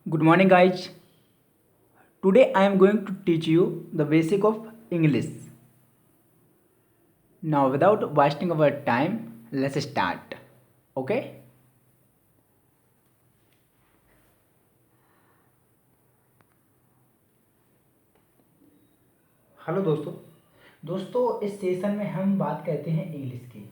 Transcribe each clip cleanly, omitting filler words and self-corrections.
Good morning, guys. Today I am going to teach you the basic of English. Now, without wasting our time, let's start. Okay? Hello दोस्तों इस session में हम बात करते हैं English की।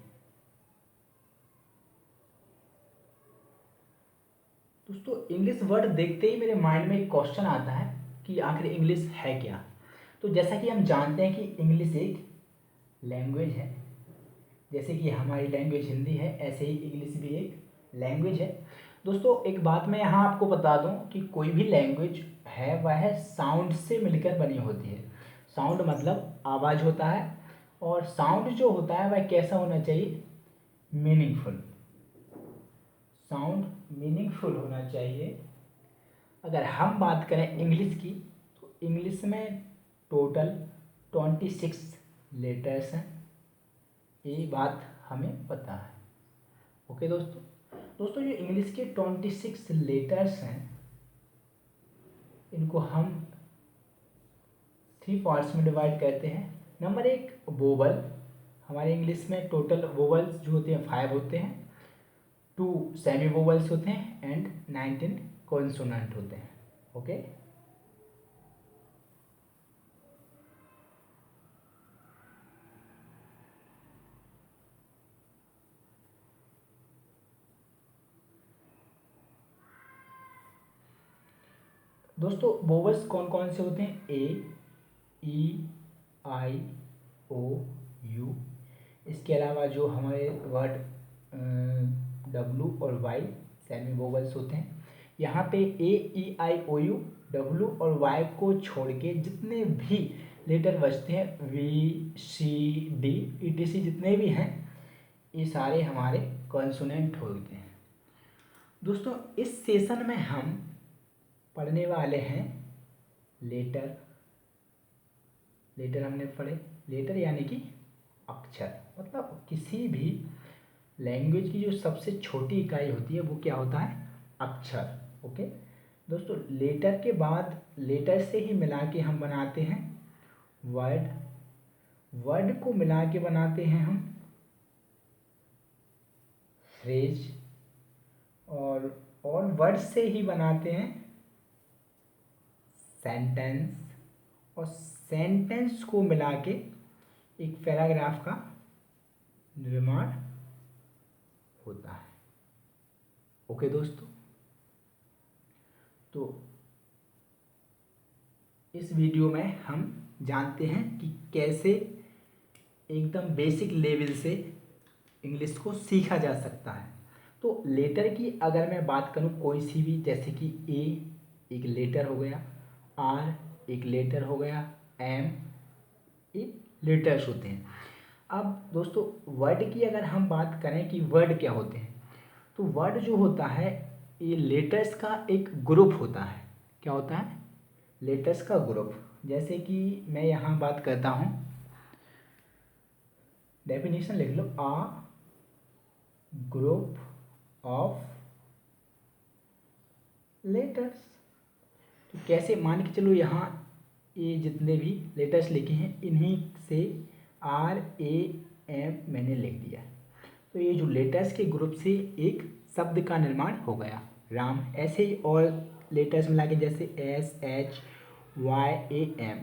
दोस्तों इंग्लिश वर्ड देखते ही मेरे माइंड में एक क्वेश्चन आता है कि आखिर इंग्लिश है क्या। तो जैसा कि हम जानते हैं कि इंग्लिश एक लैंग्वेज है, जैसे कि हमारी लैंग्वेज हिंदी है ऐसे ही इंग्लिश भी एक लैंग्वेज है। दोस्तों एक बात मैं यहाँ आपको बता दूँ कि कोई भी लैंग्वेज है वह साउंड से मिलकर बनी होती है। साउंड मतलब आवाज़ होता है, और साउंड जो होता है वह कैसा होना चाहिए, मीनिंगफुल। साउंड मीनिंगफुल होना चाहिए। अगर हम बात करें इंग्लिश की, तो इंग्लिश में टोटल 26 लेटर्स हैं, ये बात हमें पता है। ओके दोस्तों ये इंग्लिश के 26 लेटर्स हैं, इनको हम 3 पार्ट्स में डिवाइड करते हैं। Number 1 vowel. हमारे इंग्लिश में टोटल वोवल्स जो होते हैं 5 होते हैं, 2 सेमी वोवल्स होते हैं एंड 19 कॉन्सोनेंट होते हैं। ओके दोस्तों वोवल्स कौन कौन से होते हैं, ए, ई, आई, ओ, यू। इसके अलावा जो हमारे वर्ड डब्लू और वाई सेमी वोवल्स होते हैं। यहाँ पे ए, ई, आई, ओ, यू, डब्लू और वाई को छोड़ के जितने भी लेटर बचते हैं, वी, सी, डी, ईटीसी जितने भी हैं, ये सारे हमारे कॉन्सोनेंट होते हैं। दोस्तों इस सेशन में हम पढ़ने वाले हैं लेटर। लेटर हमने पढ़े, लेटर यानी कि अक्षर, मतलब किसी भी लैंग्वेज की जो सबसे छोटी इकाई होती है वो क्या होता है, अक्षर। ओके दोस्तों लेटर के बाद लेटर से ही मिला के हम बनाते हैं वर्ड। वर्ड को मिला के बनाते हैं हम फ्रेज, और वर्ड से ही बनाते हैं सेंटेंस, और सेंटेंस को मिला के एक पैराग्राफ का निर्माण होता है। ओके दोस्तों, तो इस वीडियो में हम जानते हैं कि कैसे एकदम बेसिक लेवल से इंग्लिश को सीखा जा सकता है। तो लेटर की अगर मैं बात करूं कोई सी भी, जैसे कि ए एक लेटर हो गया, आर एक लेटर हो गया, एम, ये लेटर्स होते हैं। अब दोस्तों वर्ड की अगर हम बात करें कि वर्ड क्या होते हैं, तो वर्ड जो होता है ये लेटर्स का एक ग्रुप होता है। क्या होता है, लेटर्स का ग्रुप। जैसे कि मैं यहाँ बात करता हूँ, डेफिनेशन लिख लो, आ ग्रुप ऑफ लेटर्स। तो कैसे, मान के चलो यहाँ ये जितने भी लेटर्स लिखे हैं इन्हीं से आर ए एम मैंने लिख दिया। तो ये जो लेटर्स के ग्रुप से एक शब्द का निर्माण हो गया, राम। ऐसे ही और लेटर्स मिला के जैसे एस, एच, वाई, ए, एम,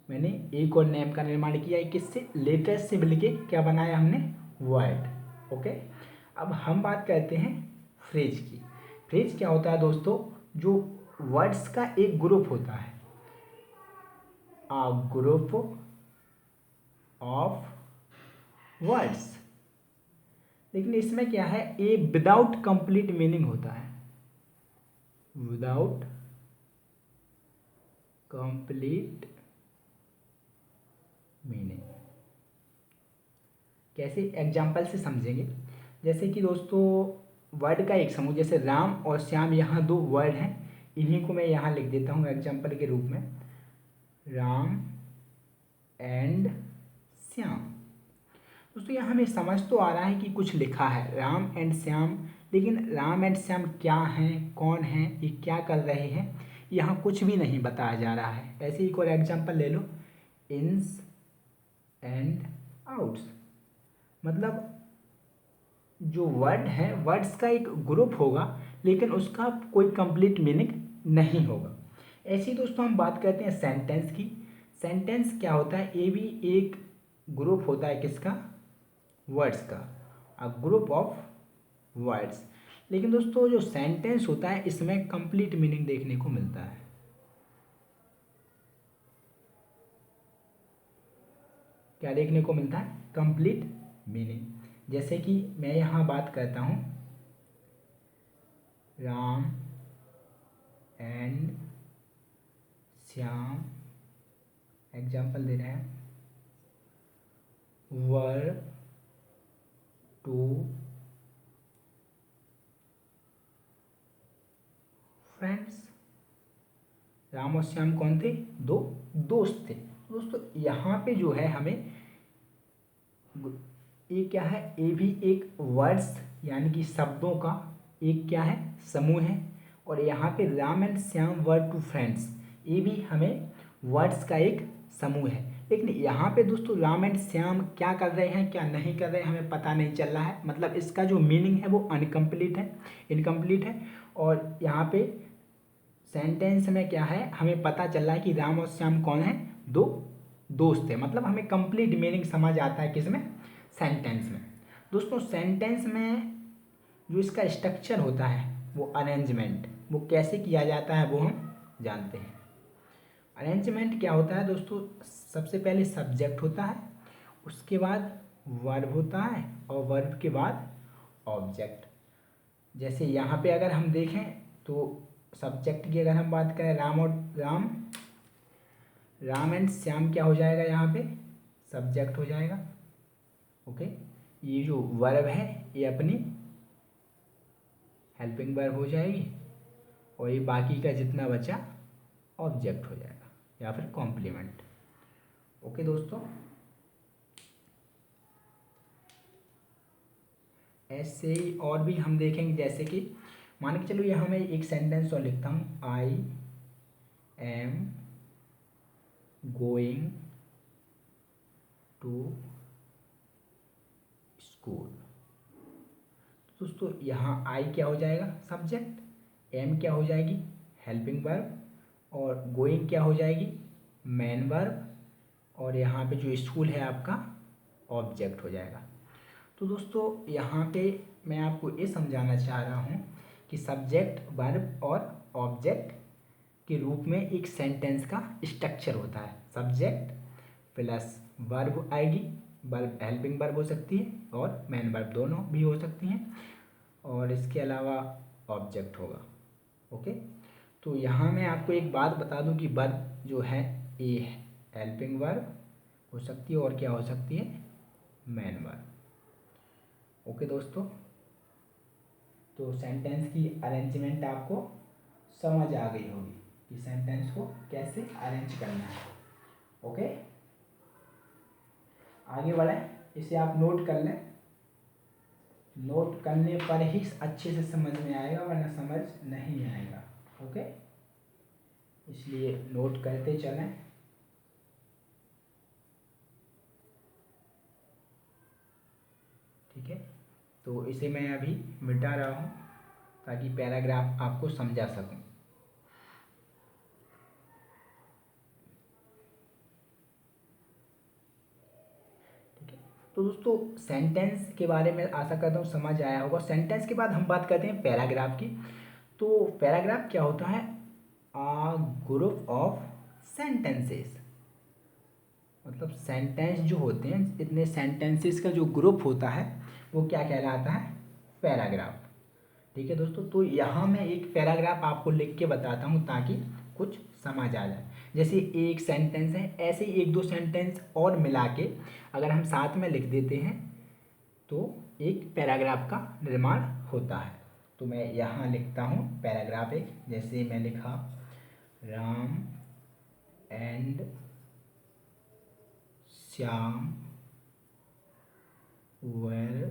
मैंने एक और नेम का निर्माण किया है। किससे, लेटर्स से मिलके क्या बनाया हमने, वर्ड। ओके अब हम बात करते हैं फ्रेज की। फ्रेज क्या होता है दोस्तों, जो वर्ड्स का एक ग्रुप होता है, आ ग्रुप ऑफ वर्ड्स। लेकिन इसमें क्या है, ए विदाउट कंप्लीट मीनिंग होता है, विदाउट कंप्लीट मीनिंग। कैसे, एग्जाम्पल से समझेंगे। जैसे कि दोस्तों वर्ड का एक समूह, जैसे राम और श्याम, यहाँ 2 वर्ड हैं, इन्हीं को मैं यहाँ लिख देता हूँ एग्जाम्पल के रूप में, राम एंड श्याम। दोस्तों यहाँ हमें समझ तो आ रहा है कि कुछ लिखा है, राम एंड श्याम लेकिन राम एंड श्याम क्या हैं, कौन हैं, ये क्या कर रहे हैं, यहाँ कुछ भी नहीं बताया जा रहा है। ऐसे ही एक और एग्जाम्पल ले लो, इन्स एंड आउट्स, मतलब जो वर्ड है, वर्ड्स का एक ग्रुप होगा लेकिन उसका कोई कंप्लीट मीनिंग नहीं होगा। ऐसे ही दोस्तों हम बात करते हैं सेंटेंस की। सेंटेंस क्या होता है, ये भी एक ग्रुप होता है किसका, वर्ड्स का, अ ग्रुप ऑफ वर्ड्स। लेकिन दोस्तों जो सेंटेंस होता है इसमें कंप्लीट मीनिंग देखने को मिलता है। क्या देखने को मिलता है, कंप्लीट मीनिंग। जैसे कि मैं यहाँ बात करता हूँ, राम एंड श्याम, एग्जाम्पल दे रहे हैं, वर टू फ्रेंड्स। राम और श्याम कौन थे, दो दोस्त थे। दोस्तों यहाँ पे जो है हमें ये क्या है, ये भी एक वर्ड्स यानी कि शब्दों का एक क्या है, समूह है। और यहाँ पे Ram and Shyam were two friends, ये भी हमें वर्ड्स का एक समूह है। लेकिन यहाँ पे दोस्तों राम एंड श्याम क्या कर रहे हैं, क्या नहीं कर रहे हैं, हमें पता नहीं चल रहा है। मतलब इसका जो मीनिंग है वो अनकम्प्लीट है, इनकम्प्लीट है। और यहाँ पे सेंटेंस में क्या है, हमें पता चल रहा है कि राम और श्याम कौन है, दो दोस्त है। मतलब हमें कंप्लीट मीनिंग समझ आता है किसमें, सेंटेंस में। दोस्तों सेंटेंस में जो इसका स्ट्रक्चर होता है, वो अरेंजमेंट, वो कैसे किया जाता है वो हम जानते हैं। अरेंजमेंट क्या होता है दोस्तों, सबसे पहले सब्जेक्ट होता है, उसके बाद वर्ब होता है, और वर्ब के बाद ऑब्जेक्ट। जैसे यहाँ पे अगर हम देखें तो सब्जेक्ट की अगर हम बात करें, राम एंड श्याम क्या हो जाएगा, यहाँ पे सब्जेक्ट हो जाएगा। ओके, ये जो वर्ब है ये अपनी हेल्पिंग वर्ब हो जाएगी, और ये बाकी का जितना बचा ऑब्जेक्ट हो जाएगा या फिर कॉम्प्लीमेंट। ओके दोस्तों, ऐसे ही और भी हम देखेंगे। जैसे कि मान के चलो यहाँ मैं एक सेंटेंस और लिखता हूँ, I am going to school. दोस्तों यहाँ आई क्या हो जाएगा, सब्जेक्ट, एम क्या हो जाएगी, हेल्पिंग वर्ब, और गोइंग क्या हो जाएगी, मेन वर्ब, और यहाँ पे जो स्कूल है आपका ऑब्जेक्ट हो जाएगा। तो दोस्तों यहाँ पे मैं आपको ये समझाना चाह रहा हूँ कि सब्जेक्ट, वर्ब और ऑब्जेक्ट के रूप में एक सेंटेंस का स्ट्रक्चर होता है। सब्जेक्ट प्लस वर्ब आएगी, वर्ब हेल्पिंग वर्ब हो सकती है और मेन वर्ब दोनों भी हो सकती हैं, और इसके अलावा ऑब्जेक्ट होगा। ओके, तो यहाँ मैं आपको एक बात बता दूँ कि वर्ब जो है ये हेल्पिंग वर्ब हो सकती है, और क्या हो सकती है, मेन वर्ब। ओके दोस्तों, तो सेंटेंस की अरेंजमेंट आपको समझ आ गई होगी कि सेंटेंस को कैसे अरेंज करना है। ओके, आगे बढ़ें, इसे आप नोट कर लें। नोट करने पर ही अच्छे से समझ में आएगा, वरना समझ नहीं आएगा। ओके, इसलिए नोट करते चलें। ठीक है, तो इसे मैं अभी मिटा रहा हूँ ताकि पैराग्राफ आपको समझा सकूँ। ठीक है, तो दोस्तों सेंटेंस के बारे में आशा करता हूँ समझ आया होगा। सेंटेंस के बाद हम बात करते हैं पैराग्राफ की। तो पैराग्राफ क्या होता है, आ ग्रुप ऑफ सेंटेंसेस। मतलब सेंटेंस जो होते हैं, इतने सेंटेंसेस का जो ग्रुप होता है वो क्या कहलाता है, पैराग्राफ। ठीक है दोस्तों, तो यहाँ मैं एक पैराग्राफ आपको लिख के बताता हूँ ताकि कुछ समझ आ जाए। जैसे एक सेंटेंस है, ऐसे ही एक दो सेंटेंस और मिला के अगर हम साथ में लिख देते हैं तो एक पैराग्राफ का निर्माण होता है। तो मैं यहाँ लिखता हूँ पैराग्राफ एक, जैसे मैं लिखा, Ram and Shyam were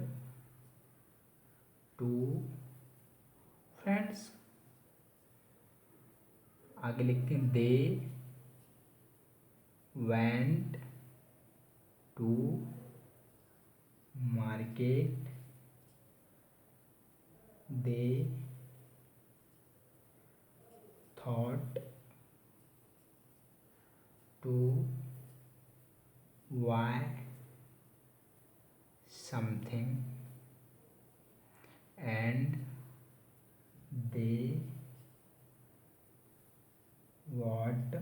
two friends. आगे लिखते हैं they went to market, they thought to buy something and they bought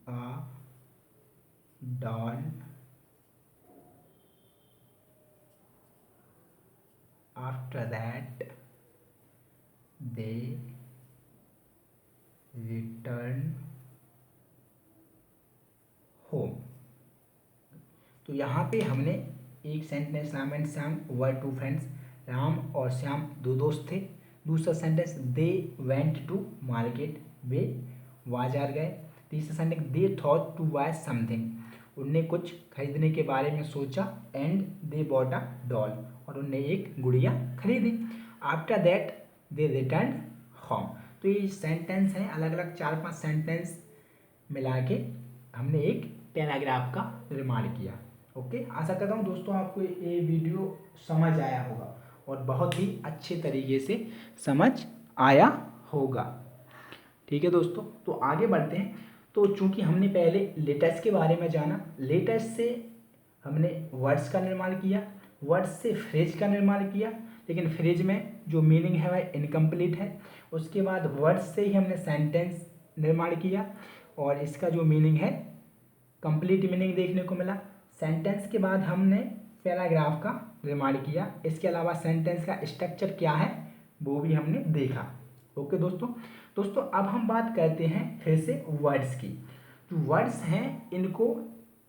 a doll after that they returned home। तो यहाँ पे हमने एक sentence Ram and Shyam were two friends, Ram और श्याम दो दोस्त थे। दूसरा sentence they went to market, वे बाजार गए। तीसरा sentence they thought to buy something, उनने कुछ खरीदने के बारे में सोचा। And they bought a doll, और उनने एक गुड़िया खरीदी। After that they return home. तो ये सेंटेंस हैं, अलग अलग 4-5 सेंटेंस मिला के हमने एक पैराग्राफ का निर्माण किया। ओके, आशा करता हूँ दोस्तों आपको ये वीडियो समझ आया होगा और बहुत ही अच्छे तरीके से समझ आया होगा। ठीक है दोस्तों, तो आगे बढ़ते हैं। तो चूंकि हमने पहले लेटर्स के बारे में जाना, लेटर्स से हमने वर्ड्स का निर्माण किया, वर्ड्स से फ्रेज का निर्माण किया, लेकिन फ्रेज में जो मीनिंग है वह इनकम्प्लीट है। उसके बाद वर्ड्स से ही हमने सेंटेंस निर्माण किया और इसका जो मीनिंग है कंप्लीट मीनिंग देखने को मिला। सेंटेंस के बाद हमने पैराग्राफ का निर्माण किया। इसके अलावा सेंटेंस का स्ट्रक्चर क्या है वो भी हमने देखा। ओके दोस्तों अब हम बात करते हैं फिर से वर्ड्स की। जो वर्ड्स हैं इनको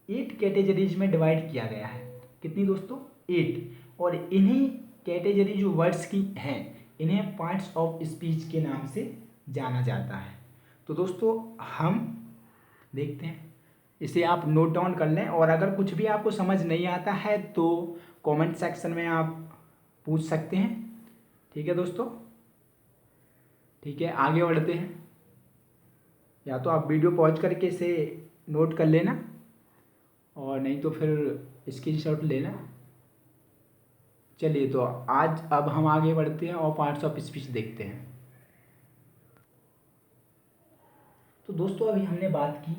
8 कैटेगरीज में डिवाइड किया गया है। कितनी दोस्तों? 8। और इन्हीं कैटेगरी जो वर्ड्स की हैं इन्हें पार्ट्स ऑफ स्पीच के नाम से जाना जाता है। तो दोस्तों हम देखते हैं, इसे आप नोट डाउन कर लें और अगर कुछ भी आपको समझ नहीं आता है तो कमेंट सेक्शन में आप पूछ सकते हैं। ठीक है दोस्तों, ठीक है आगे बढ़ते हैं। या तो आप वीडियो पॉज करके इसे नोट कर लेना और नहीं तो फिर स्क्रीनशॉट लेना। चलिए तो आज अब हम आगे बढ़ते हैं और पार्ट्स ऑफ स्पीच देखते हैं। तो दोस्तों अभी हमने बात की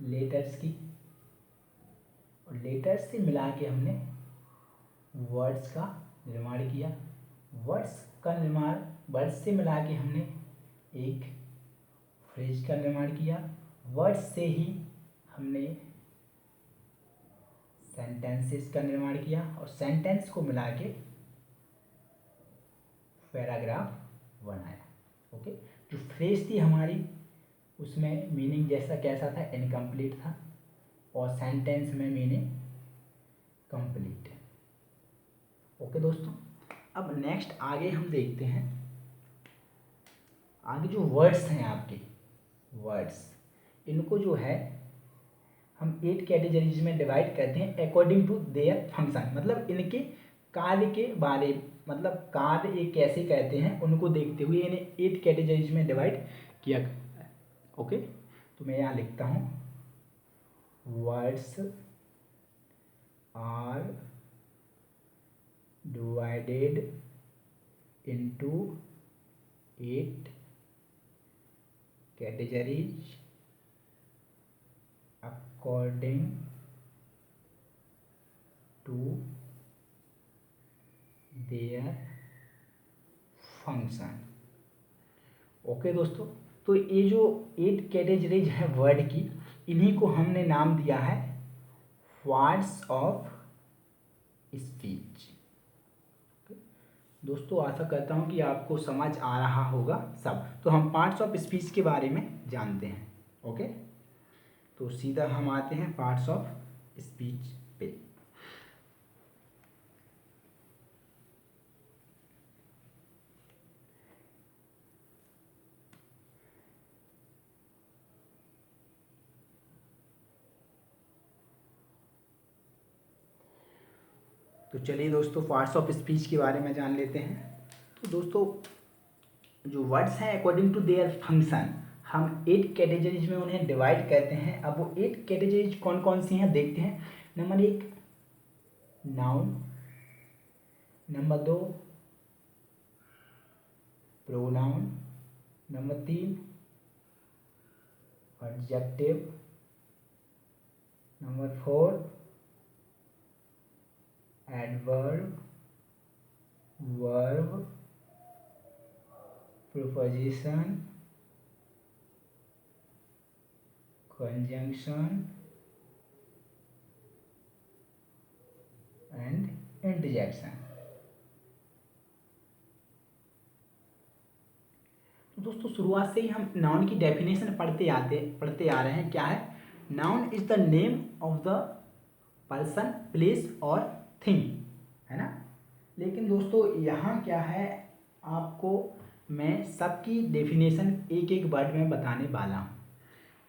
लेटर्स की और लेटर्स से मिला के हमने वर्ड्स का निर्माण किया। वर्ड्स से मिला के हमने एक फ्रेज का निर्माण किया। वर्ड्स से ही हमने सेंटेंसेस का निर्माण किया और सेंटेंस को मिला के पैराग्राफ बनाया। ओके, जो फ्रेज थी हमारी उसमें मीनिंग कैसा था? इनकम्प्लीट था और सेंटेंस में मीनिंग कंप्लीट है। ओके दोस्तों, अब नेक्स्ट आगे हम देखते हैं। आगे जो वर्ड्स हैं आपके वर्ड्स, इनको जो है हम 8 कैटेगरीज में डिवाइड करते हैं अकॉर्डिंग टू देयर फंक्शन। मतलब इनके कार्य के बारे, मतलब कार्य ये कैसे कहते हैं उनको देखते हुए इन्हें 8 कैटेगरीज में डिवाइड किया गया है। ओके, तो मैं यहाँ लिखता हूँ words are divided into 8 categories according to their function। Okay दोस्तों, तो ये जो 8 कैटेगरीज है वर्ड की, इन्हीं को हमने नाम दिया है पार्ट्स ऑफ स्पीच। दोस्तों आशा करता हूँ कि आपको समझ आ रहा होगा सब। तो हम पार्ट्स ऑफ स्पीच के बारे में जानते हैं। ओके, तो सीधा हम आते हैं पार्ट्स ऑफ स्पीच पे। तो चलिए दोस्तों पार्ट्स ऑफ स्पीच के बारे में जान लेते हैं। तो दोस्तों जो वर्ड्स हैं अकॉर्डिंग टू देयर फंक्शन हम 8 कैटेगरीज में उन्हें डिवाइड करते हैं। अब वो 8 कैटेगरीज कौन कौन सी हैं देखते हैं। Number 1 noun, number 2 pronoun, number 3 adjective, number 4 adverb, verb, preposition, conjunction and interjection. तो दोस्तों शुरुआत से ही हम नाउन की डेफिनेशन पढ़ते आ रहे हैं। क्या है? Noun is the name of the person, place और थिंग, है ना। लेकिन दोस्तों यहाँ क्या है, आपको मैं सबकी डेफिनेशन एक एक वर्ड में बताने वाला हूँ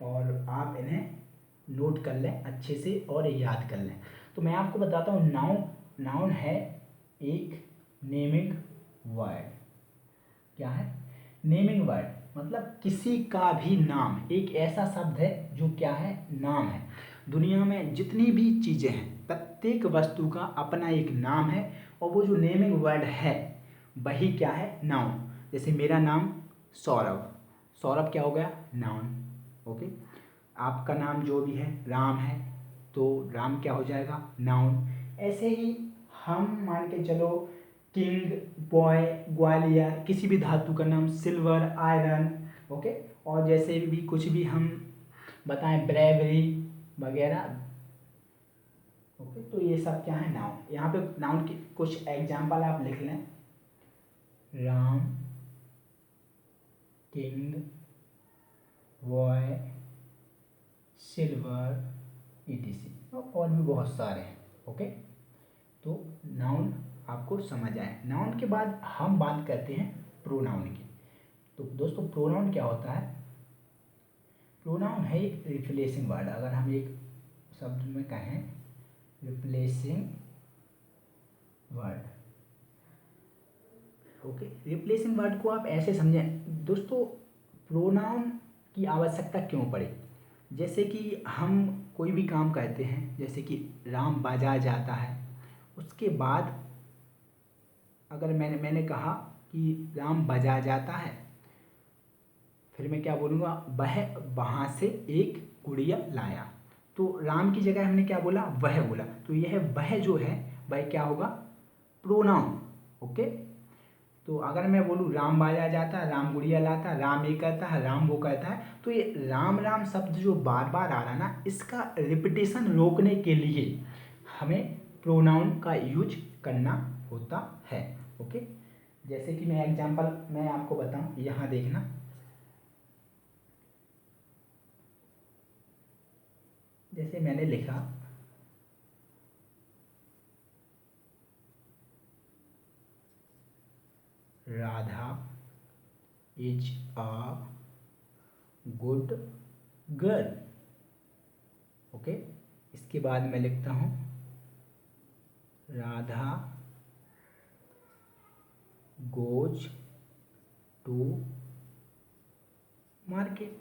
और आप इन्हें नोट कर लें अच्छे से और याद कर लें। तो मैं आपको बताता हूँ नाउन है एक नेमिंग वर्ड। क्या है? नेमिंग वर्ड मतलब किसी का भी नाम, एक ऐसा शब्द है जो क्या है, नाम है। दुनिया में जितनी भी चीज़ें हैं प्रत्येक वस्तु का अपना एक नाम है और वो जो नेमिंग वर्ड है वही क्या है, नाउन। जैसे मेरा नाम सौरभ, सौरभ क्या हो गया, नाउन। ओके, आपका नाम जो भी है राम है तो राम क्या हो जाएगा, नाउन। ऐसे ही हम मान के चलो किंग, बॉय, ग्वालियर, किसी भी धातु का नाम, सिल्वर, आयरन, ओके। और जैसे भी कुछ भी हम बताएं, ब्रेवरी वगैरह, ओके। तो ये सब क्या है, नाउन। यहाँ पे नाउन की कुछ एग्जाम्पल आप लिख लें, Ram, king, boy, silver, etc और भी बहुत सारे हैं। ओके, तो नाउन आपको समझ आए। नाउन के बाद हम बात करते हैं प्रोनाउन की। तो दोस्तों प्रोनाउन क्या होता है? प्रोनाउन है एक रिप्लेसिंग वर्ड। अगर हम एक शब्द में कहें replacing word, okay. Replacing word को आप ऐसे समझें दोस्तों, प्रोनाउन की आवश्यकता क्यों पड़ी। जैसे कि हम कोई भी काम करते हैं, जैसे कि राम बाजार जाता है, उसके बाद अगर मैंने कहा कि राम बाजार जाता है, फिर मैं क्या बोलूँगा, वह वहाँ से एक गुड़िया लाया। तो राम की जगह हमने क्या बोला, वह बोला। तो यह वह जो है वह क्या होगा, प्रोनाउन। ओके, तो अगर मैं बोलूँ राम बाजार जाता है, राम गुड़िया लाता, राम ये करता है, राम वो करता है, तो ये राम राम शब्द जो बार बार आ रहा ना, इसका रिपीटेशन रोकने के लिए हमें प्रोनाउन का यूज करना होता है। ओके, जैसे कि मैं एग्जांपल मैं आपको बताऊं, यहाँ देखना, जैसे मैंने लिखा Radha is a good girl. Okay, इसके बाद मैं लिखता हूँ राधा गोज टू मार्केट।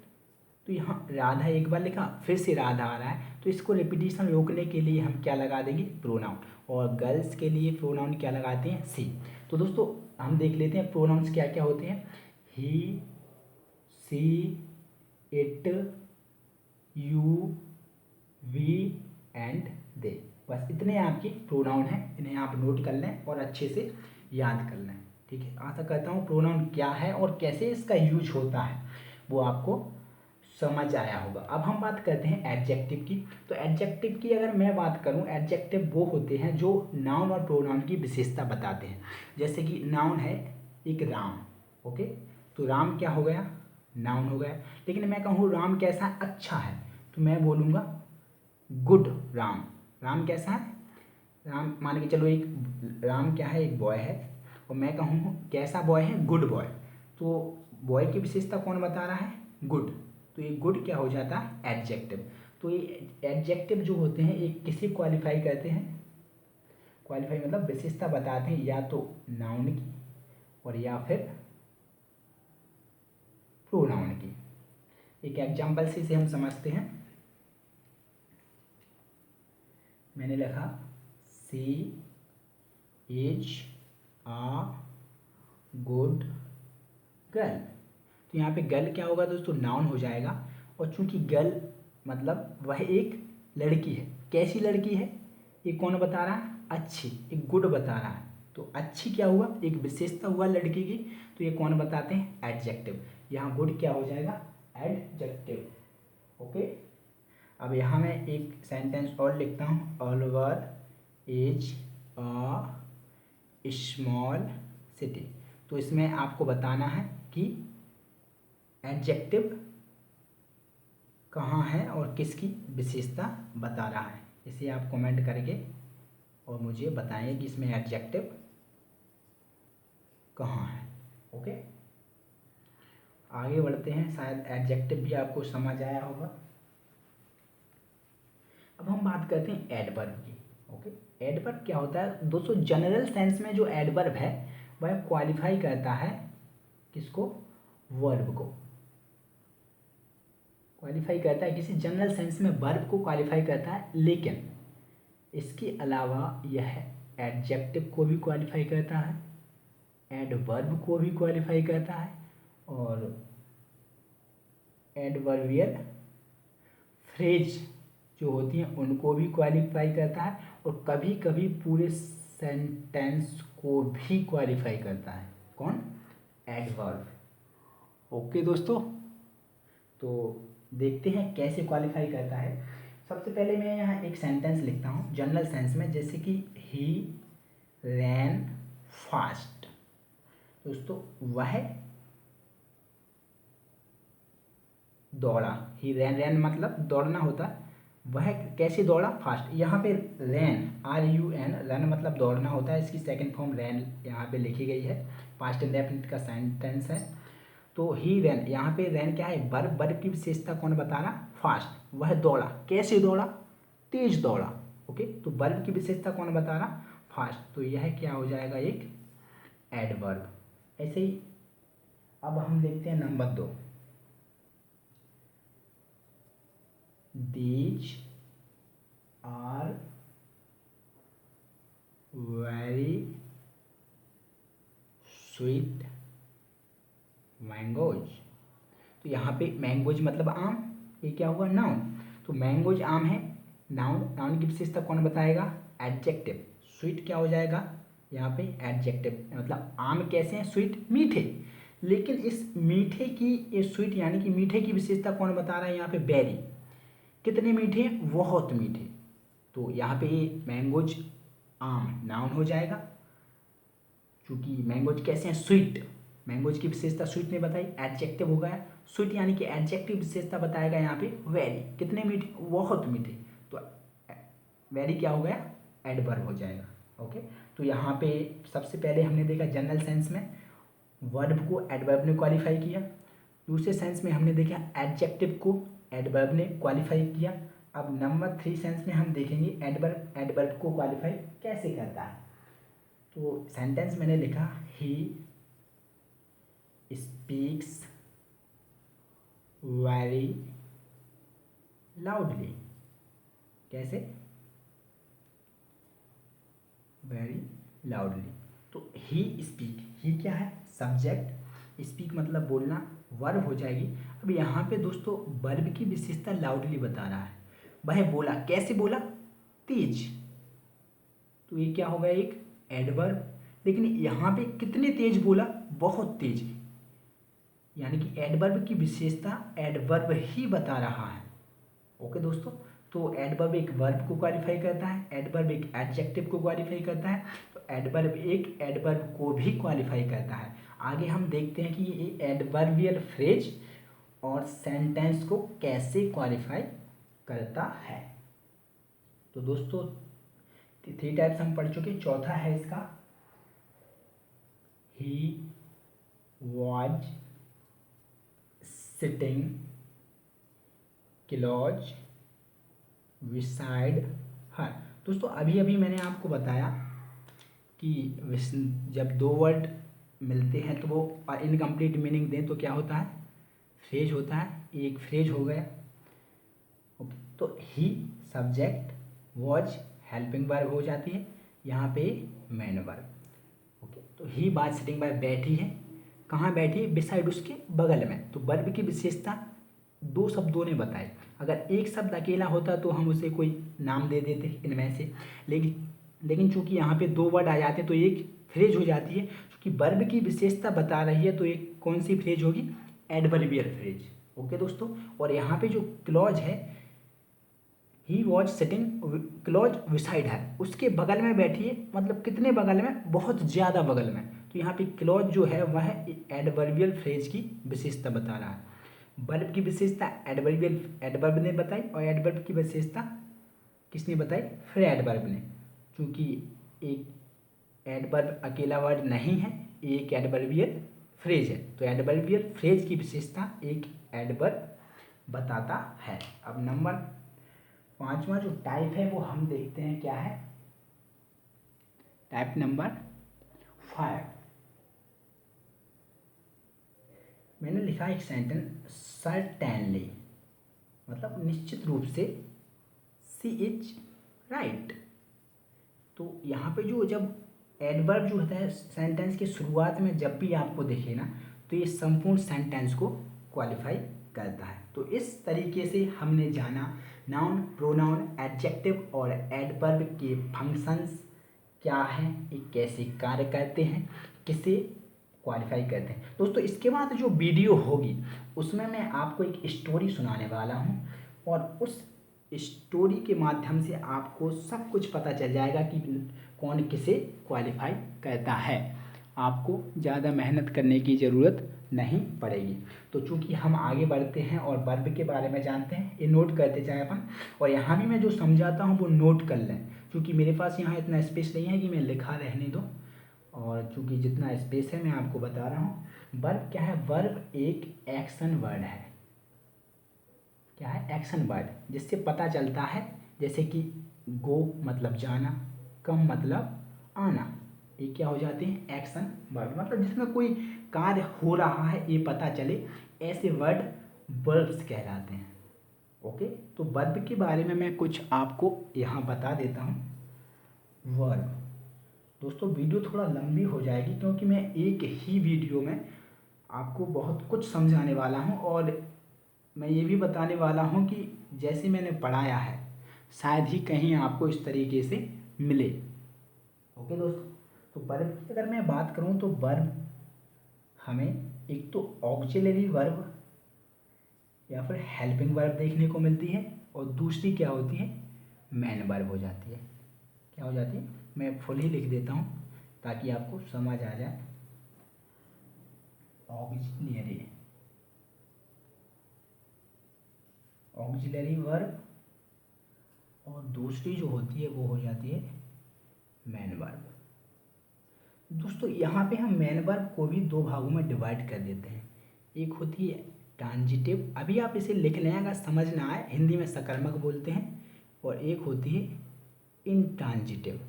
तो यहाँ राधा एक बार लिखा, फिर से राधा आ रहा है, तो इसको रिपीटिशन रोकने के लिए हम क्या लगा देंगे, प्रोनाउन। और गर्ल्स के लिए प्रोनाउन क्या लगाते हैं, सी। तो दोस्तों हम देख लेते हैं प्रोनाउंस क्या क्या होते हैं। He, she, it, you, we and they. बस इतने आपके प्रोनाउन हैं, इन्हें आप नोट कर लें और अच्छे से याद कर लें। ठीक है, आशा करता हूँ प्रोनाउन क्या है और कैसे इसका यूज होता है वो आपको समझ आया होगा। अब हम बात करते हैं एडजेक्टिव की। तो एडजेक्टिव की अगर मैं बात करूं, एडजेक्टिव वो होते हैं जो नाउन और प्रोनाउन की विशेषता बताते हैं। जैसे कि नाउन है एक राम, ओके। तो राम क्या हो गया, नाउन हो गया। लेकिन मैं कहूँ राम कैसा है, अच्छा है, तो मैं बोलूँगा गुड राम। राम कैसा है, राम मान के चलो एक राम क्या है, एक बॉय है, और मैं कहूँ कैसा बॉय है, गुड बॉय। तो बॉय की विशेषता कौन बता रहा है, गुड। तो ये गुड क्या हो जाता है, एडजेक्टिव। तो ये एडजेक्टिव जो होते हैं एक किसी क्वालिफाई करते हैं, क्वालिफाई मतलब विशेषता बताते हैं या तो नाउन की और या फिर प्रोनाउन की। एक एग्जाम्पल से इसे हम समझते हैं। मैंने लिखा सी इज आ गुड गर्ल। तो यहाँ पे गर्ल क्या होगा दोस्तों, नाउन हो जाएगा। और चूंकि गर्ल मतलब वह एक लड़की है। कैसी लड़की है, ये कौन बता रहा है, अच्छी, एक गुड बता रहा है। तो अच्छी क्या हुआ, एक विशेषता हुआ लड़की की। तो ये कौन बताते हैं, एडजेक्टिव। यहाँ गुड क्या हो जाएगा, एडजेक्टिव। ओके। अब यहाँ मैं एक सेंटेंस और लिखता हूँ, Oliver is a small city. तो इसमें आपको बताना है कि एडजेक्टिव कहाँ है और किसकी विशेषता बता रहा है। इसे आप कमेंट करके और मुझे बताएं कि इसमें एडजेक्टिव कहाँ है। ओके, आगे बढ़ते हैं। शायद एडजेक्टिव भी आपको समझ आया होगा। अब हम बात करते हैं एडवर्ब की। ओके, एडवर्ब क्या होता है दोस्तों, जनरल सेंस में जो एडवर्ब है वह क्वालिफाई करता है किसको, वर्ब को। क्वालिफाई करता है किसी जनरल सेंस में वर्ब को क्वालिफाई करता है, लेकिन इसके अलावा यह एडजेक्टिव को भी क्वालिफाई करता है, एडवर्ब को भी क्वालिफाई करता है और एडवर्बियल फ्रेज जो होती हैं उनको भी क्वालिफाई करता है और कभी कभी पूरे सेंटेंस को भी क्वालिफाई करता है। कौन, एडवर्ब। ओके दोस्तों, तो देखते हैं कैसे क्वालिफाई करता है। सबसे पहले मैं यहाँ एक सेंटेंस लिखता हूँ जनरल सेंस में, जैसे कि ही रैन फास्ट। दोस्तों वह दौड़ा, ही रैन, रैन मतलब दौड़ना होता है। वह कैसे दौड़ा, फास्ट। यहाँ पे रैन, RUN, रन मतलब दौड़ना होता है। इसकी सेकंड फॉर्म रैन यहाँ पे लिखी गई है। पास्ट इंडेफिनिट का सेंटेंस है। तो ही रैन, यहाँ पे रैन क्या है, वर्ब। वर्ब की विशेषता कौन बता रहा, फास्ट। वह दौड़ा, कैसे दौड़ा, तेज दौड़ा। ओके, तो वर्ब की विशेषता कौन बता रहा, फास्ट। तो यह क्या हो जाएगा, एक एडवर्ब। ऐसे ही अब हम देखते हैं number 2, these are very sweet mangoes. तो यहाँ पे मैंगोज मतलब आम, ये क्या हुआ, नाउन। तो मैंगोज आम है, नाउन। नाउन की विशेषता कौन बताएगा, एडजेक्टिव। स्वीट क्या हो जाएगा यहाँ पे, एडजेक्टिव। मतलब आम कैसे हैं, स्वीट, मीठे। लेकिन इस मीठे की, ये स्वीट यानी कि मीठे की विशेषता कौन बता रहा है यहाँ पे, वेरी। कितने मीठे, बहुत मीठे। तो यहाँ पे ये मैंगोज आम नाउन हो जाएगा, क्योंकि मैंगोज कैसे हैं, स्वीट। मैंगोज की विशेषता स्वीट ने बताई, एडजेक्टिव हो गया स्वीट, यानी कि एडजेक्टिव विशेषता बताएगा यहाँ पे वेरी, कितने मीठे, बहुत मीठे। तो वेरी क्या हो गया, एडवर्ब हो जाएगा। ओके, तो यहाँ पे सबसे पहले हमने देखा जनरल सेंस में वर्ब को एडवर्ब ने क्वालिफाई किया। दूसरे सेंस में हमने देखा एडजेक्टिव को एडवर्ब ने क्वालिफाई किया। अब नंबर 3 सेंस में हम देखेंगे एडवर्ब एडवर्ब को क्वालिफाई कैसे करता है। तो सेंटेंस मैंने लिखा, ही स्पीक्स वेरी लाउडली। कैसे, वेरी लाउडली। तो ही स्पीक, ही क्या है, सब्जेक्ट, स्पीक मतलब बोलना, वर्ब हो जाएगी। अब यहाँ पे दोस्तों वर्ब की विशेषता लाउडली बता रहा है। वह बोला, कैसे बोला, तेज। तो ये क्या होगा, एक एडवर्ब। लेकिन यहाँ पे कितने तेज बोला, बहुत तेज। यानी कि एडवर्ब की विशेषता एडवर्ब ही बता रहा है। ओके दोस्तों, तो एडवर्ब एक वर्ब को क्वालिफाई करता है, एडवर्ब एक एडजेक्टिव को क्वालिफाई करता है, तो एडवर्ब एक एडवर्ब को भी क्वालिफाई करता है। आगे हम देखते हैं कि ये एडवर्बियल फ्रेज और सेंटेंस को कैसे क्वालिफाई करता है। तो दोस्तों 3 टाइप्स हम पढ़ चुके, चौथा है इसका, ही वॉज सिटिंग क्लोज विसाइड हर। दोस्तों अभी अभी मैंने आपको बताया कि जब 2 वर्ड मिलते हैं तो वो इनकम्प्लीट मीनिंग दें तो क्या होता है, फ्रेज होता है, एक फ्रेज हो गया। ओके, तो ही सब्जेक्ट, वॉज हेल्पिंग वर्ब हो जाती है, यहाँ पे मेन वर्ब। ओके, तो ही वाज सिटिंग बाय, बैठी है, कहाँ बैठी है, बिसाइड, उसके बगल में। तो वर्ब की विशेषता दो शब्दों ने बताई। अगर एक शब्द अकेला होता तो हम उसे कोई नाम दे देते इनमें से, लेकिन चूंकि यहाँ पे दो वर्ड आ जाते हैं तो एक फ्रेज हो जाती है। क्योंकि वर्ब की विशेषता बता रही है तो एक कौन सी फ्रेज होगी, एडवर्बियल फ्रेज। ओके दोस्तों, और यहाँ पे जो क्लॉज है, ही वॉज सिटिंग, क्लॉज विसाइड है, उसके बगल में बैठी है, मतलब कितने बगल में, बहुत ज़्यादा बगल में। तो यहाँ पे क्लॉज जो है वह एडवर्बियल फ्रेज की विशेषता बता रहा है। वर्ब की विशेषता एडवर्ब ने बताई, और एडवर्ब की विशेषता किसने बताई, फिर एडवर्ब ने। क्योंकि एक एडवर्ब अकेला वर्ड नहीं है, एक एडवर्बियल फ्रेज है, तो एडवर्बियल फ्रेज की विशेषता एक एडवर्ब बताता है। अब नंबर 5वां जो टाइप है वो हम देखते हैं क्या है, टाइप नंबर 5। मैंने लिखा एक सेंटेंस, सर्टेनली, मतलब निश्चित रूप से, सी इज राइट। तो यहाँ पे जो जब एडवर्ब जो होता है सेंटेंस की शुरुआत में जब भी आपको दिखे ना, तो ये संपूर्ण सेंटेंस को क्वालिफाई करता है। तो इस तरीके से हमने जाना नाउन, प्रोनाउन, एडजेक्टिव और एडवर्ब के फंक्शंस क्या हैं, ये कैसे कार्य करते हैं, किसे क्वालिफाई करते हैं। दोस्तों इसके बाद जो वीडियो होगी उसमें मैं आपको एक स्टोरी सुनाने वाला हूँ, और उस स्टोरी के माध्यम से आपको सब कुछ पता चल जाएगा कि कौन किसे क्वालिफाई करता है। आपको ज़्यादा मेहनत करने की ज़रूरत नहीं पड़ेगी। तो चूंकि हम आगे बढ़ते हैं और वर्ब के बारे में जानते हैं, ये नोट करते जाएं अपन, और यहाँ भी मैं जो समझाता हूँ वो नोट कर लें, क्योंकि मेरे पास यहाँ इतना स्पेस नहीं है कि मैं लिखा रहने दो, और चूंकि जितना स्पेस है मैं आपको बता रहा हूँ। वर्ब क्या है, वर्ब एक एक्शन वर्ड है। क्या है, एक्शन वर्ड, जिससे पता चलता है, जैसे कि गो मतलब जाना, कम मतलब आना, ये क्या हो जाते हैं, एक्शन वर्ड, मतलब जिसमें कोई कार्य हो रहा है ये पता चले, ऐसे वर्ड वर्ब्स कहलाते हैं। ओके, तो वर्ब के बारे में मैं कुछ आपको यहाँ बता देता हूँ। वर्ब दोस्तों वीडियो थोड़ा लंबी हो जाएगी, क्योंकि मैं एक ही वीडियो में आपको बहुत कुछ समझाने वाला हूँ, और मैं ये भी बताने वाला हूँ कि जैसे मैंने पढ़ाया है शायद ही कहीं आपको इस तरीके से मिले। ओके दोस्तों, तो वर्ब की अगर मैं बात करूँ तो वर्ब हमें एक तो ऑक्सिलरी वर्ब या फिर हेल्पिंग वर्ब देखने को मिलती है, और दूसरी क्या होती है, मेन वर्ब हो जाती है। क्या हो जाती है, मैं फुल ही लिख देता हूँ ताकि आपको समझ आ जाए। ऑक्सिलरी वर्ब, और दूसरी जो होती है वो हो जाती है मेन वर्ब। दोस्तों यहाँ पे हम मेन वर्ब को भी दो भागों में डिवाइड कर देते हैं। एक होती है ट्रांजिटिव, अभी आप इसे लिख लें अगर समझ ना आए, हिंदी में सकर्मक बोलते हैं, और एक होती है इनट्रांजिटिव।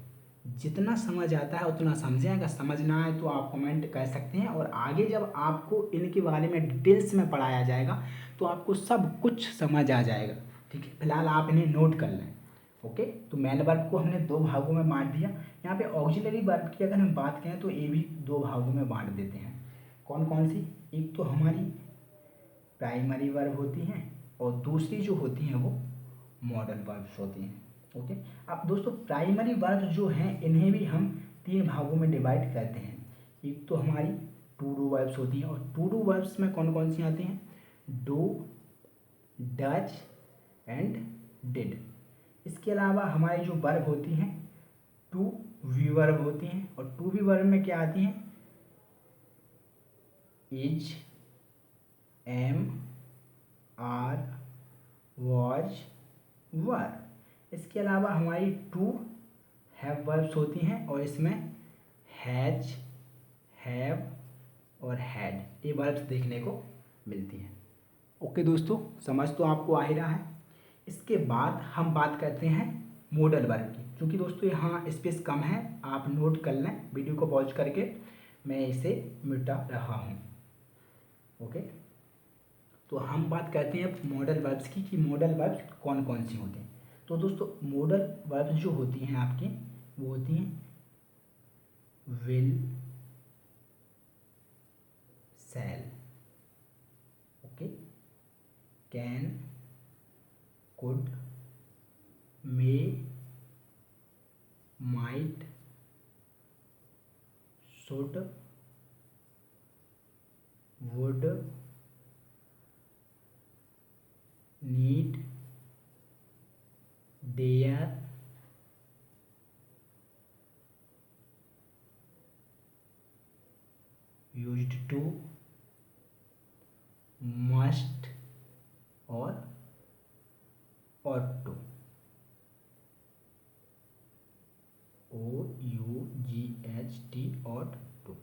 जितना समझ आता है उतना समझें, अगर समझ ना आए तो आप कमेंट कर सकते हैं, और आगे जब आपको इनके बारे में डिटेल्स में पढ़ाया जाएगा तो आपको सब कुछ समझ आ जाएगा। ठीक है, फिलहाल आप इन्हें नोट कर लें। ओके, तो मेन वर्ब को हमने दो भागों में बांट दिया। यहाँ पे ऑक्सिलरी वर्ब की अगर हम बात करें तो ये भी दो भागों में बांट देते हैं। कौन कौन सी, एक तो हमारी प्राइमरी वर्ब होती हैं, और दूसरी जो होती हैं वो मॉडल वर्ब्स होती हैं। ओके, अब दोस्तों प्राइमरी वर्ब जो हैं इन्हें भी हम तीन भागों में डिवाइड करते हैं। एक तो हमारी टू डू वर्ब्स होती हैं, और टू डू वर्ब्स में कौन कौन सी आती हैं, डू, डज एंड डिड। इसके अलावा हमारी जो वर्ब होती हैं टू वी वर्ब होती हैं, और टू वी वर्ब में क्या आती हैं, इज, एम, आर, वॉज, वर। इसके अलावा हमारी टू हैव वर्ब्स होती हैं, और इसमें हैज, हैव और हैड ये वर्ब्स देखने को मिलती हैं। ओके दोस्तों, समझ तो आपको आ ही रहा है। इसके बाद हम बात करते हैं मॉडल वर्ब की। क्योंकि दोस्तों यहाँ स्पेस कम है, आप नोट कर लें वीडियो को पॉज करके। मैं इसे मिटा रहा हूँ। ओके, तो हम बात करते हैं अब मॉडल वर्ब्स की कि मॉडल वर्ब्स कौन कौन से होते हैं। तो दोस्तों मॉडल वर्ब्स जो होती हैं आपकी वो होती हैं will, shall, okay, can, could, may, might, should, would, need, dare, used to, must और ought to, OUGHT, ought to।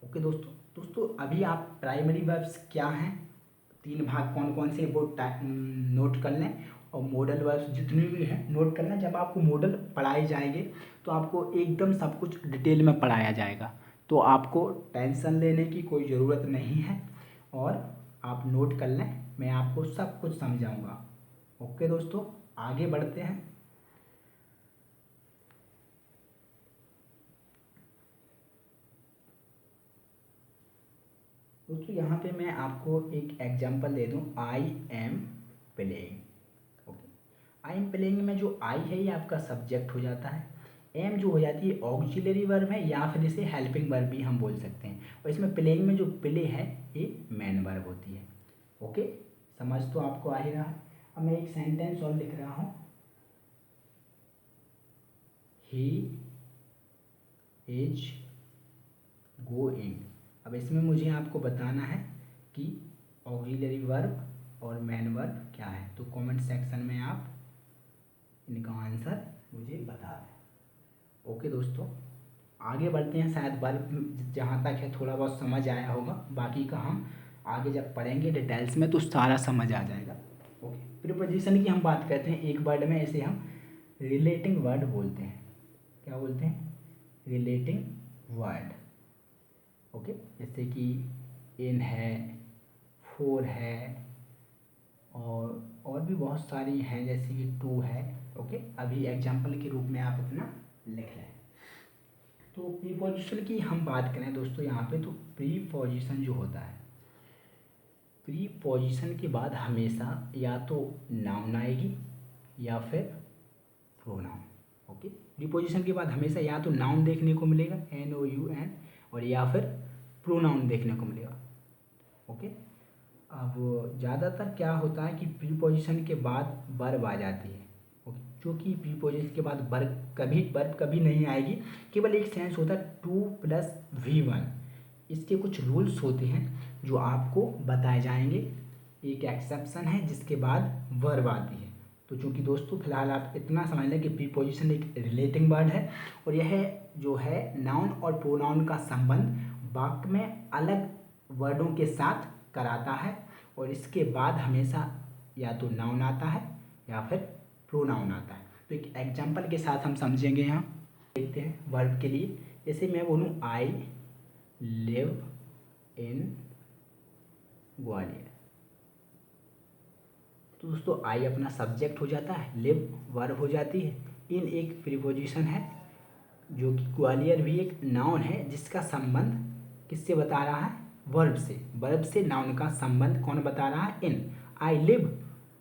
Okay दोस्तों अभी आप प्राइमरी वर्ब्स क्या हैं, 3 भाग कौन कौन से वो नोट कर लें, और मॉडल वर्ब्स जितने भी हैं नोट कर लें। जब आपको मॉडल पढ़ाए जाएंगे तो आपको एकदम सब कुछ डिटेल में पढ़ाया जाएगा, तो आपको टेंशन लेने की कोई ज़रूरत नहीं है, और आप नोट कर लें, मैं आपको सब कुछ समझाऊंगा। ओके दोस्तों, आगे बढ़ते हैं। दोस्तों यहाँ पे मैं आपको एक एग्जांपल दे दूँ, I am playing. Okay, I am playing में जो आई है ये आपका सब्जेक्ट हो जाता है, एम जो हो जाती है ऑक्सिलरी वर्ब है, या फिर इसे हेल्पिंग वर्ब भी हम बोल सकते हैं, और इसमें प्लेइंग में जो प्ले है ये मेन वर्ब होती है। ओके, समझ तो आपको आ ही रहा है। अब मैं एक सेंटेंस और लिख रहा हूँ, ही इज गोइंग। अब इसमें मुझे आपको बताना है कि ऑक्सिलरी वर्ब और मेन वर्ब क्या है, तो कमेंट सेक्शन में आप इनका आंसर मुझे बता दें। ओके दोस्तों, आगे बढ़ते हैं। शायद वर्ब जहाँ तक है थोड़ा बहुत समझ आया होगा, बाकी का हम आगे जब पढ़ेंगे डिटेल्स में तो सारा समझ आ जाएगा। ओके, प्रीपोजिशन की हम बात करते हैं एक वर्ड में, इसे हम रिलेटिंग वर्ड बोलते हैं। क्या बोलते हैं? Relating word. ओके, जैसे कि इन है, फोर है, और भी बहुत सारी हैं, जैसे कि टू है। ओके, अभी एग्जाम्पल के रूप में आप इतना लिख लें। तो प्रीपोजिशन की हम बात करें दोस्तों यहाँ पे, तो प्रीपोजिशन जो होता है, प्रीपोजिशन के बाद हमेशा या तो नाउन आएगी या फिर प्रोनाउन। ओके, प्रीपोजिशन के बाद हमेशा या तो नाउन देखने को मिलेगा, NOUN, और या फिर प्रोनाउन देखने को मिलेगा। ओके, अब ज़्यादातर क्या होता है कि प्रीपोजिशन के बाद वर्ब आ जाती है। ओके, जो कि प्रीपोजिशन के बाद वर्ब कभी नहीं आएगी, केवल एक सेंस होता है 2+V1। इसके कुछ रूल्स होते हैं जो आपको बताए जाएंगे। एक एक्सेप्शन है जिसके बाद वर्ब आती है। तो चूँकि दोस्तों फिलहाल आप इतना समझ लें कि प्रीपोजिशन एक रिलेटिंग वर्ड है, और यह जो है नाउन और प्रोनाउन का संबंध वाक्य में अलग वर्डों के साथ कराता है, और इसके बाद हमेशा या तो नाउन आता है या फिर प्रोनाउन आता है। तो एक एग्जांपल के साथ हम समझेंगे। यहाँ देखते हैं वर्ब के लिए, जैसे मैं बोलूँ आई लिव इन ग्वालियर, तो दोस्तों आई अपना सब्जेक्ट हो जाता है, लिव वर्ब हो जाती है, इन एक प्रीपोजिशन है, जो कि ग्वालियर भी एक नाउन है जिसका संबंध किससे बता रहा है? वर्ब से। वर्ब से नाउन का संबंध कौन बता रहा है? इन। आई लिव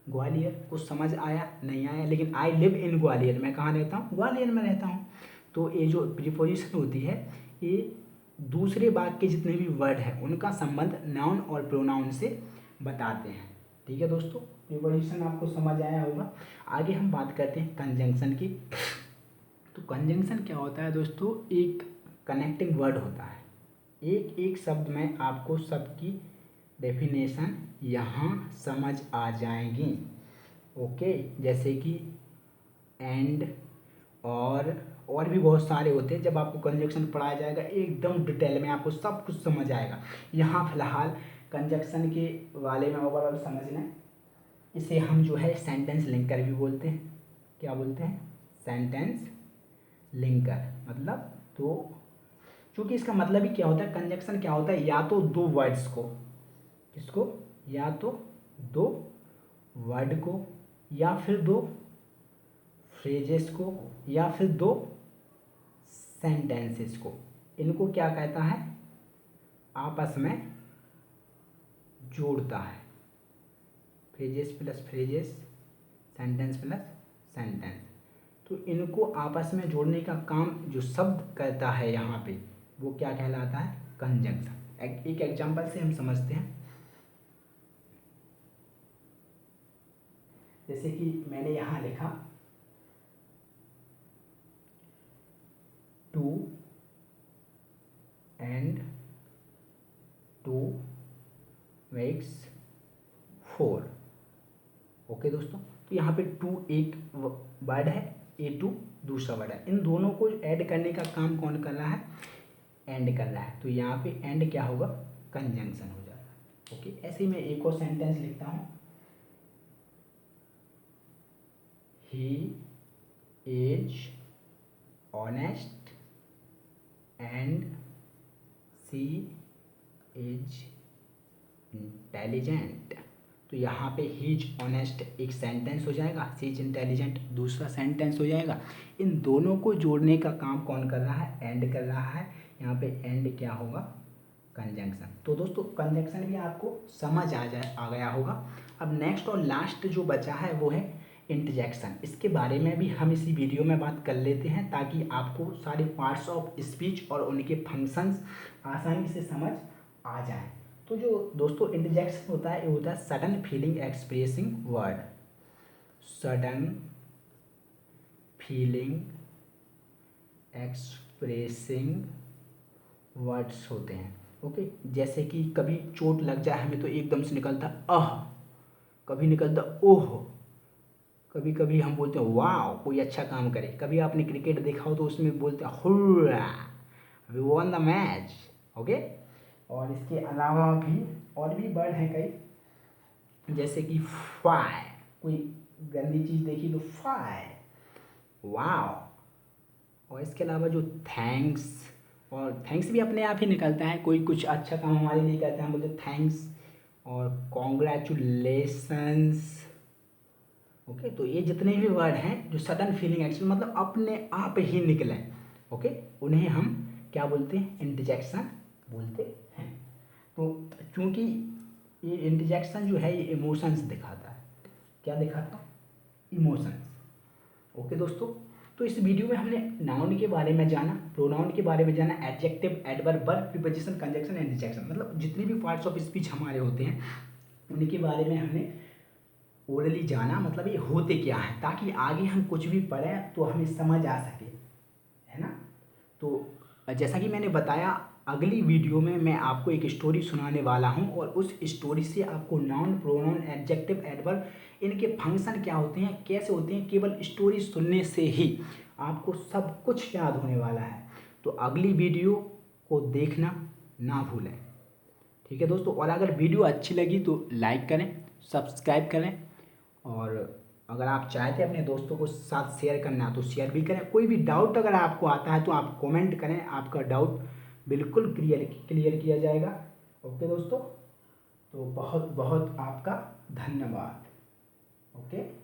ग्वालियर, कुछ समझ आया नहीं आया, लेकिन आई लिव इन ग्वालियर, मैं कहाँ रहता हूँ? ग्वालियर में रहता हूँ। तो ये जो प्रीपोजिशन होती है ये दूसरे वाक्य के जितने भी वर्ड हैं उनका संबंध नाउन और प्रोनाउन से बताते हैं। ठीक है दोस्तों, प्रीपोजिशन आपको समझ आया होगा। आगे हम बात करते हैं कंजंक्शन की। तो कंजंक्शन क्या होता है दोस्तों? एक कनेक्टिंग वर्ड होता है। एक एक शब्द में आपको सबकी डेफिनेशन यहाँ समझ आ जाएंगी। ओके, जैसे कि एंड, और भी बहुत सारे होते हैं। जब आपको कंजक्शन पढ़ाया जाएगा एकदम डिटेल में आपको सब कुछ समझ आएगा। यहाँ फिलहाल कंजक्शन के वाले में ओवरऑल समझ लें, इसे हम जो है सेंटेंस लिंकर भी बोलते हैं। क्या बोलते हैं? Sentence linker. मतलब तो क्योंकि इसका मतलब ही क्या होता है, कंजक्शन क्या होता है, या तो दो वर्ड्स को, किसको, या तो दो वर्ड को, या फिर दो फ्रेजेस को, या फिर दो सेंटेंसेस को, इनको क्या कहता है, आपस में जोड़ता है। Phrases plus phrases, sentence plus sentence, तो इनको आपस में जोड़ने का काम जो शब्द करता है यहाँ पे, वो क्या कहलाता है, कंजंक्शन। एक एग्जांपल से हम समझते हैं। जैसे कि मैंने यहाँ लिखा two and two makes four. Okay दोस्तों, तो यहाँ पे टू एक वर्ड है, ए टू दूसरा वर्ड है, इन दोनों को ऐड करने का काम कौन कर रहा है, एंड कर रहा है। तो यहाँ पे एंड क्या होगा, कंजंक्शन हो जाएगा। ओके, ऐसे ही मैं एक और सेंटेंस लिखता हूँ, he is honest and she is intelligent. तो यहाँ पे ही इज ऑनेस्ट एक सेंटेंस हो जाएगा, सी इज इंटेलिजेंट दूसरा सेंटेंस हो जाएगा। इन दोनों को जोड़ने का काम कौन कर रहा है, एंड कर रहा है। यहाँ पे एंड क्या होगा, कंजंक्शन। तो दोस्तों कंजंक्शन भी आपको समझ आ गया होगा। अब नेक्स्ट और लास्ट जो बचा है वो है इंटरजेक्शन। इसके बारे में भी हम इसी वीडियो में बात कर लेते हैं, ताकि आपको सारे पार्ट्स ऑफ स्पीच और उनके फंक्शंस आसानी से समझ आ जाए। तो जो दोस्तों इंटरजेक्शन होता है, ये होता है sudden feeling expressing word. Sudden feeling expressing words होते हैं। ओके, जैसे कि कभी चोट लग जाए हमें तो एकदम से निकलता अह, कभी निकलता ओह, कभी कभी हम बोलते हैं वाह कोई अच्छा काम करे। कभी आपने क्रिकेट देखा हो तो उसमें बोलते हैं hurrah we won the match. Okay, और इसके अलावा भी और भी वर्ड हैं कई, जैसे कि फाय, कोई गंदी चीज़ देखी तो फाय, वाव। और इसके अलावा जो थैंक्स, और थैंक्स भी अपने आप ही निकलता है, कोई कुछ अच्छा काम हमारे लिए करता है हम बोलते थैंक्स। और कॉन्ग्रेचुलेशंस। ओके, तो ये जितने भी वर्ड हैं जो सडन फीलिंग एक्शन मतलब अपने आप ही निकले, ओके, उन्हें हम क्या बोलते हैं, इंटरजेक्शन बोलते हैं। तो चूंकि ये इंटरजेक्शन जो है ये इमोशंस दिखाता है, क्या दिखाता है, इमोशंस। ओके दोस्तों, तो इस वीडियो में हमने नाउन के बारे में जाना, प्रोनाउन के बारे में जाना, adjective, adverb, verb, preposition, conjunction and interjection, मतलब जितने भी पार्ट्स ऑफ स्पीच हमारे होते हैं उनके बारे में हमने ओरली जाना, मतलब ये होते क्या है, ताकि आगे हम कुछ भी पढ़ें तो हमें समझ आ सके, है ना। तो जैसा कि मैंने बताया, अगली वीडियो में मैं आपको एक स्टोरी सुनाने वाला हूं, और उस स्टोरी से आपको नाउन, प्रोनाउन, एडजेक्टिव, एडवर्ब, इनके फंक्शन क्या होते हैं, कैसे होते हैं, केवल स्टोरी सुनने से ही आपको सब कुछ याद होने वाला है। तो अगली वीडियो को देखना ना भूलें, ठीक है दोस्तों। और अगर वीडियो अच्छी लगी तो लाइक करें, सब्सक्राइब करें, और अगर आप चाहते हैं अपने दोस्तों को साथ शेयर करना तो शेयर भी करें। कोई भी डाउट अगर आपको आता है तो आप कमेंट करें, आपका डाउट बिल्कुल क्लियर किया जाएगा। ओके दोस्तों, तो बहुत बहुत आपका धन्यवाद। ओके।